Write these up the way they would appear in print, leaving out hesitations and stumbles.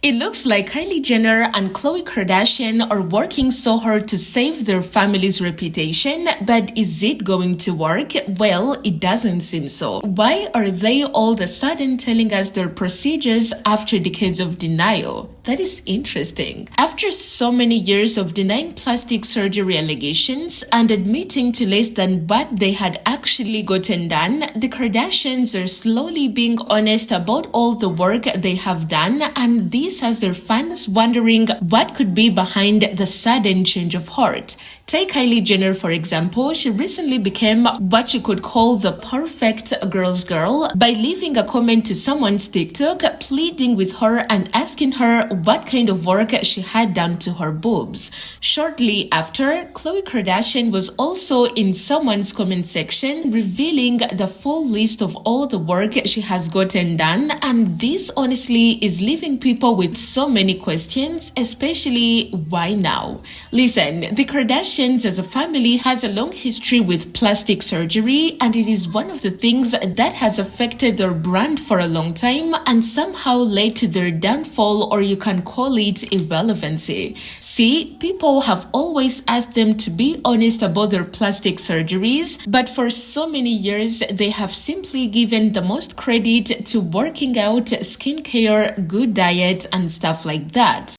It looks like Kylie Jenner and Khloe Kardashian are working so hard to save their family's reputation, but is it going to work? Well, it doesn't seem so. Why are they all of a sudden telling us their procedures after decades of denial? That is interesting. After so many years of denying plastic surgery allegations and admitting to less than what they had actually gotten done, the Kardashians are slowly being honest about all the work they have done, and this has their fans wondering what could be behind the sudden change of heart. Take Kylie Jenner, for example. She recently became what you could call the perfect girl's girl by leaving a comment to someone's TikTok, pleading with her and asking her what kind of work she had done to her boobs. Shortly after, Khloe Kardashian was also in someone's comment section, revealing the full list of all the work she has gotten done, and this honestly is leaving people with so many questions, especially why now? Listen, the Kardashians as a family has a long history with plastic surgery, and it is one of the things that has affected their brand for a long time and somehow led to their downfall, or you can call it irrelevancy. See, people have always asked them to be honest about their plastic surgeries, but for so many years they have simply given the most credit to working out, skincare, good diet, and stuff like that.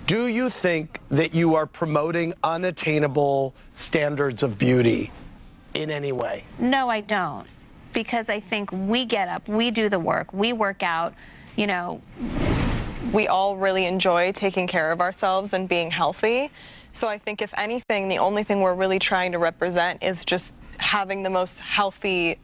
Do you think that you are promoting unattainable standards of beauty in any way? No, I don't. Because I think we get up, we do the work, we work out, you know. We all really enjoy taking care of ourselves and being healthy. So I think if anything, the only thing we're really trying to represent is just having the most healthy,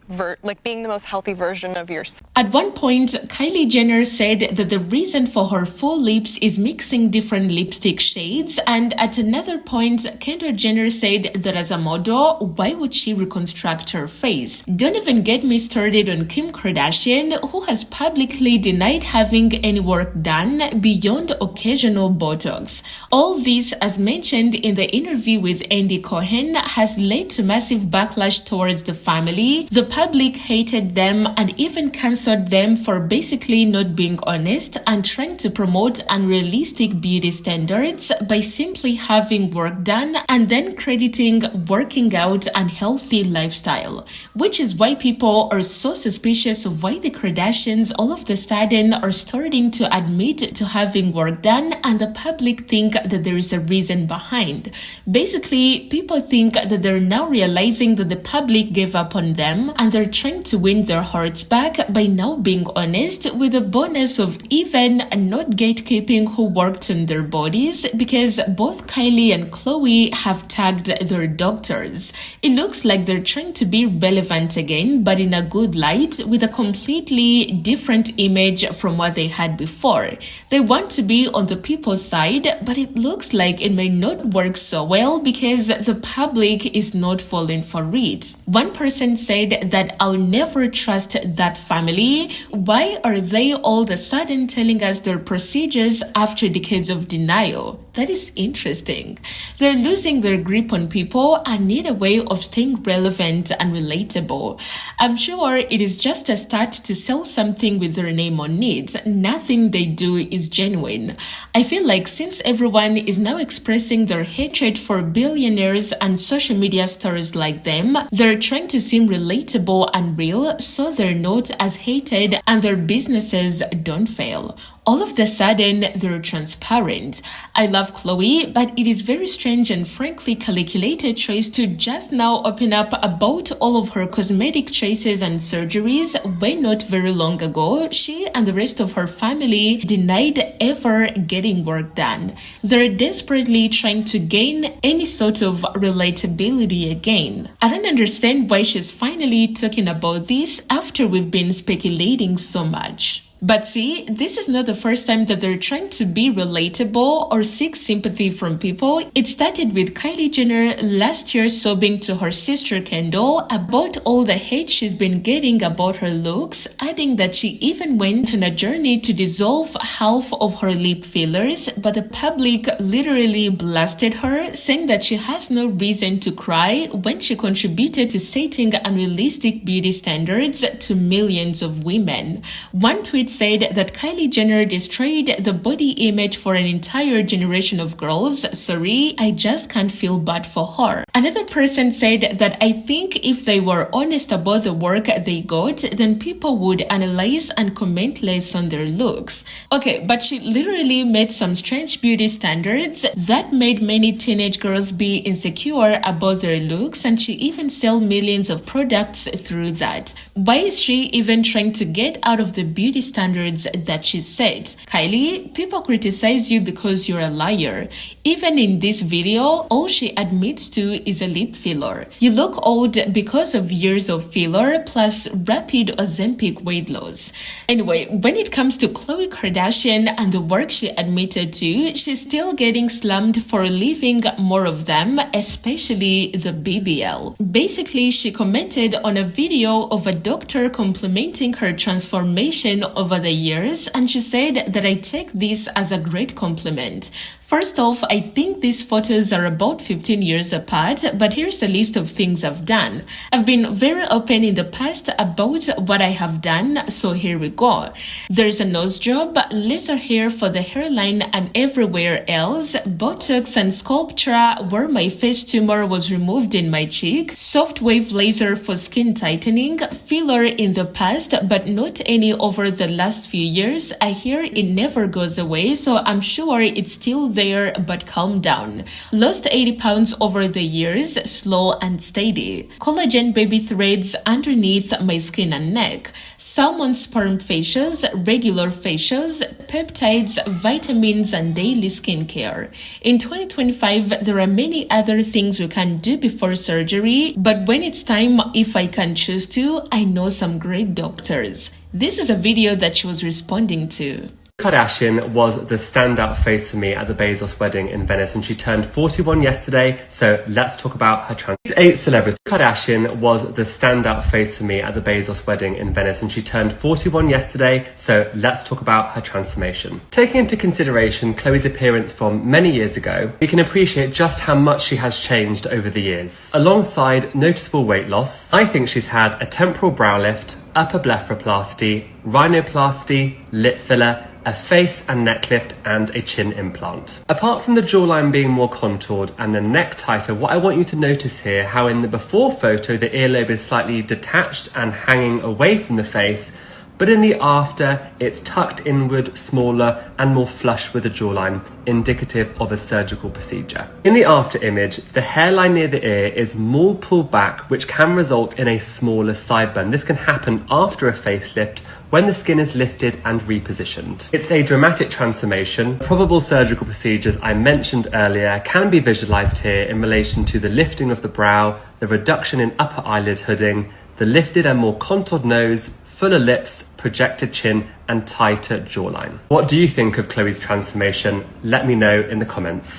being the most healthy version of yourself. At one point, Kylie Jenner said that the reason for her full lips is mixing different lipstick shades, and at another point, Kendall Jenner said that as a model, why would she reconstruct her face? Don't even get me started on Kim Kardashian, who has publicly denied having any work done beyond occasional Botox. All this, as mentioned in the interview with Andy Cohen, has led to massive backlash towards the family. The public hated them and even cancelled them for basically not being honest and trying to promote unrealistic beauty standards by simply having work done and then crediting working out and healthy lifestyle, which is why people are so suspicious of why the Kardashians all of a sudden are starting to admit to having work done, and the public think that there is a reason behind. Basically, people think that they're now realizing that the public gave up on them and they're trying to win their hearts back by now being honest, with a bonus of even not gatekeeping who worked on their bodies, because both Kylie and Khloe have tagged their doctors. It looks like they're trying to be relevant again, but in a good light, with a completely different image from what they had before. They want to be on the people's side, but it looks like it may not work so well because the public is not falling for it. One person said that I'll never trust that family. Why are they all of a sudden telling us their procedures after decades of denial? That is interesting. They're losing their grip on people and need a way of staying relevant and relatable. I'm sure it is just a start to sell something with their name on it. Nothing they do is genuine. I feel like since everyone is now expressing their hatred for billionaires and social media stars like them, they're trying to seem relatable and real so they're not as hated and their businesses don't fail. All of a sudden, they're transparent. I love Khloe, but it is very strange and frankly calculated choice to just now open up about all of her cosmetic choices and surgeries when not very long ago, she and the rest of her family denied ever getting work done. They're desperately trying to gain any sort of relatability again. I don't understand why she's finally talking about this after we've been speculating so much. But see, this is not the first time that they're trying to be relatable or seek sympathy from people. It started with Kylie Jenner last year sobbing to her sister Kendall about all the hate she's been getting about her looks, adding that she even went on a journey to dissolve half of her lip fillers, but the public literally blasted her, saying that she has no reason to cry when she contributed to setting unrealistic beauty standards to millions of women. One tweet said that Kylie Jenner destroyed the body image for an entire generation of girls. Sorry, I just can't feel bad for her. Another person said that I think if they were honest about the work they got, then people would analyze and comment less on their looks. Okay, but she literally met some strange beauty standards that made many teenage girls be insecure about their looks, and she even sell millions of products through that. Why is she even trying to get out of the beauty standards that she set? Kylie, people criticize you because you're a liar. Even in this video, all she admits to is a lip filler. You look old because of years of filler plus rapid Ozempic weight loss. Anyway, when it comes to Khloe Kardashian and the work she admitted to, she's still getting slammed for leaving more of them, especially the BBL. Basically, she commented on a video of a doctor complimenting her transformation over the years, and she said that I take this as a great compliment. First off, I think these photos are about 15 years apart, but here's the list of things I've done. I've been very open in the past about what I have done, so here we go. There's a nose job, laser hair for the hairline and everywhere else, Botox and Sculptra where my face tumor was removed in my cheek, soft wave laser for skin tightening, filler in the past but not any over the last few years. I hear it never goes away, so I'm sure it's still there, but calm down. Lost 80 pounds over the years, slow and steady. Collagen baby threads underneath my skin and neck. Salmon sperm facials, regular facials, peptides, vitamins and daily skincare. In 2025, there are many other things we can do before surgery, but when it's time, if I can choose to, I know some great doctors. This is a video that she was responding to. Kardashian was the standout face for me at the Bezos wedding in Venice, and she turned 41 yesterday, so let's talk about her trans. 8 celebrities. Kardashian was the standout face for me at the Bezos wedding in Venice, and she turned 41 yesterday, so let's talk about her transformation. Taking into consideration Khloe's appearance from many years ago, we can appreciate just how much she has changed over the years. Alongside noticeable weight loss, I think she's had a temporal brow lift, upper blepharoplasty, rhinoplasty, lip filler, a face and neck lift and a chin implant. Apart from the jawline being more contoured and the neck tighter, what I want you to notice here, how in the before photo the earlobe is slightly detached and hanging away from the face, but in the after it's tucked inward, smaller and more flush with the jawline, indicative of a surgical procedure. In the after image, the hairline near the ear is more pulled back, which can result in a smaller sideburn. This can happen after a facelift when the skin is lifted and repositioned. It's a dramatic transformation. Probable surgical procedures I mentioned earlier can be visualized here in relation to the lifting of the brow, the reduction in upper eyelid hooding, the lifted and more contoured nose, fuller lips, projected chin and tighter jawline. What do you think of Khloe's transformation? Let me know in the comments.